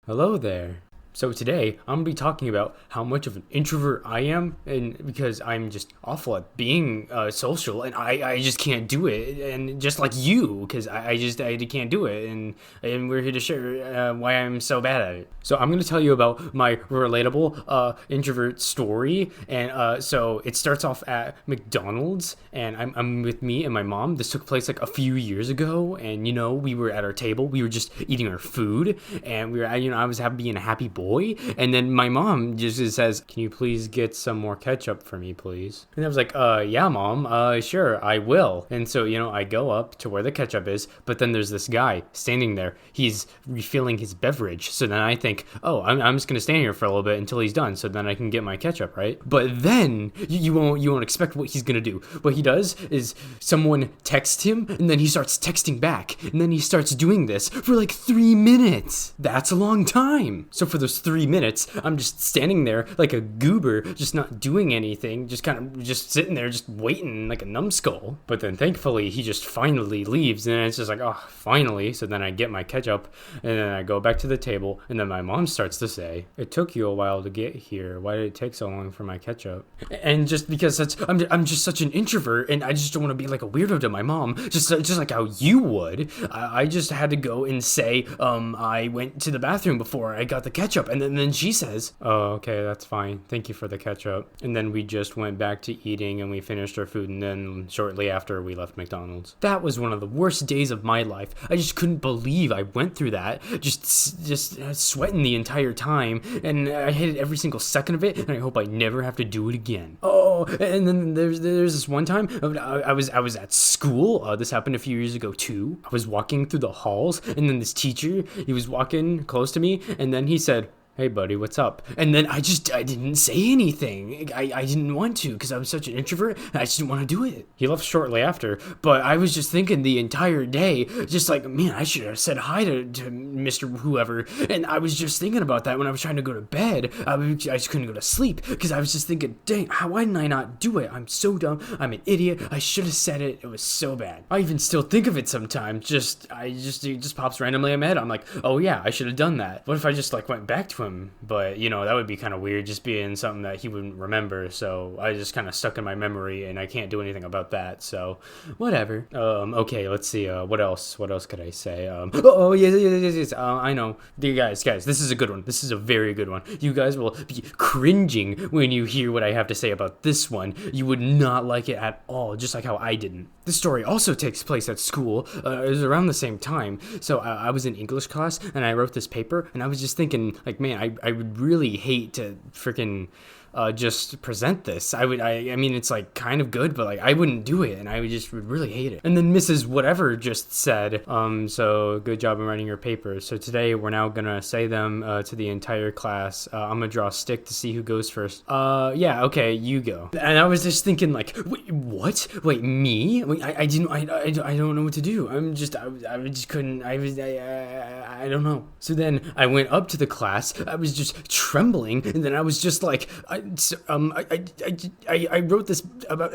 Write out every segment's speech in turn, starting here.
Hello there. So today I'm gonna be talking about how much of an introvert I am, and because I'm just awful at being social, and I just can't do it, and just like you, because I can't do it, and we're here to share why I'm so bad at it. So I'm gonna tell you about my relatable introvert story, and so it starts off at McDonald's, and I'm with me and my mom. This took place like a few years ago, and we were at our table, we were just eating our food, and we were I was being a happy boy. And then my mom just says, "Can you please get some more ketchup for me, please?" And I was like, yeah, mom, sure, I will." And so, I go up to where the ketchup is, but then there's this guy standing there. He's refilling his beverage. So then I think, oh, I'm just going to stand here for a little bit until he's done, so then I can get my ketchup, right? But then you won't expect what he's going to do. What he does is someone texts him, and then he starts texting back. And then he starts doing this for like 3 minutes. That's a long time. So for those 3 minutes, I'm just standing there like a goober, just not doing anything, just kind of just sitting there, just waiting like a numbskull. But then thankfully, he just finally leaves, and it's just like, oh, finally. So then I get my ketchup, and then I go back to the table, and then my mom starts to say, "It took you a while to get here. Why did it take so long for my ketchup?" And just because I'm just such an introvert, and I just don't want to be like a weirdo to my mom, just like how you would. I just had to go and say, I went to the bathroom before I got the ketchup. And then she says, "Oh, okay, that's fine. Thank you for the ketchup." And then we just went back to eating, and we finished our food, and then shortly after we left McDonald's. That was one of the worst days of my life. I just couldn't believe I went through that. Just sweating the entire time, and I hated every single second of it, and I hope I never have to do it again. Oh, and then there's this one time I was at school. This happened a few years ago too. I was walking through the halls, and then this teacher, he was walking close to me, and then he said, "Hey buddy, what's up?" And then I didn't say anything. I didn't want to, because I was such an introvert, and I just didn't want to do it. He left shortly after, but I was just thinking the entire day, just like, man, I should have said hi to Mr. Whoever. And I was just thinking about that when I was trying to go to bed. I just couldn't go to sleep, because I was just thinking, dang, why didn't I not do it? I'm so dumb. I'm an idiot. I should have said it. It was so bad. I even still think of it sometimes. It just pops randomly in my head. I'm like, oh yeah, I should have done that. What if I just like went back to him? But that would be kind of weird, just being something that he wouldn't remember. So I just kind of stuck in my memory, and I can't do anything about that. So whatever. Okay, let's see. What else could I say? Yes. I know. Guys, this is a good one. This is a very good one. You guys will be cringing when you hear what I have to say about this one. You would not like it at all, just like how I didn't. This story also takes place at school. It was around the same time. So I was in English class, and I wrote this paper, and I was just thinking, like, man, I would really hate to freaking just present this. I mean, it's like kind of good, but like I wouldn't do it, and I would really hate it. And then Mrs. Whatever just said, so good job in writing your papers. So today we're now gonna say them to the entire class. I'm gonna draw a stick to see who goes first. Yeah, okay, you go. And I was just thinking, like, wait, what? Wait, me? Wait, I don't know what to do. I just couldn't. I don't know. So then I went up to the class. I was just trembling, and then I was just like, I wrote this about.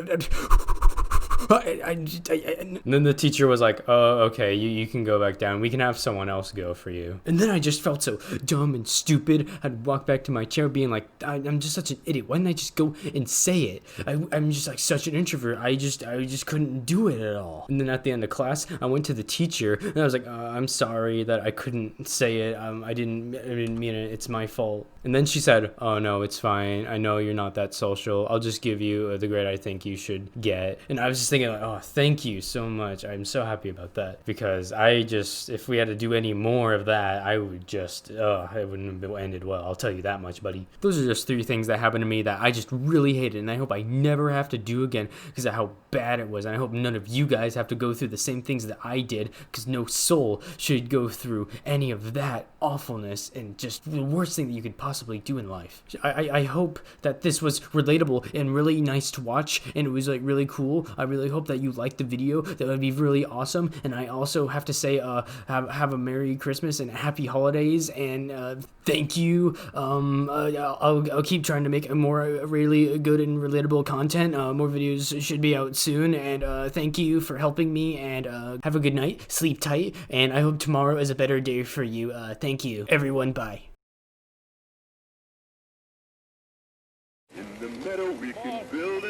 And then the teacher was like, "Oh, okay, you can go back down. We can have someone else go for you." And then I just felt so dumb and stupid. I'd walk back to my chair being like, I'm just such an idiot. Why didn't I just go and say it? I'm just like such an introvert. I just couldn't do it at all. And then at the end of class, I went to the teacher, and I was like, "I'm sorry that I couldn't say it. I didn't mean it. It's my fault." And then she said, "Oh no, it's fine. I know you're not that social. I'll just give you the grade I think you should get." And I was just thinking, like, oh, thank you so much. I'm so happy about that, because if we had to do any more of that, I would just, it wouldn't have ended well. I'll tell you that much, buddy. Those are just 3 things that happened to me that I just really hated, and I hope I never have to do again because of how bad it was. And I hope none of you guys have to go through the same things that I did, because no soul should go through any of that awfulness and just the worst thing that you could possibly do in life. I hope that this was relatable and really nice to watch, and it was like really cool. I really really hope that you liked the video. That would be really awesome. And I also have to say, have a Merry Christmas and Happy Holidays, and thank you. I'll keep trying to make more really good and relatable content. More videos should be out soon, and thank you for helping me, and have a good night, sleep tight, and I hope tomorrow is a better day for you. Thank you, everyone. Bye. In the meadow we can build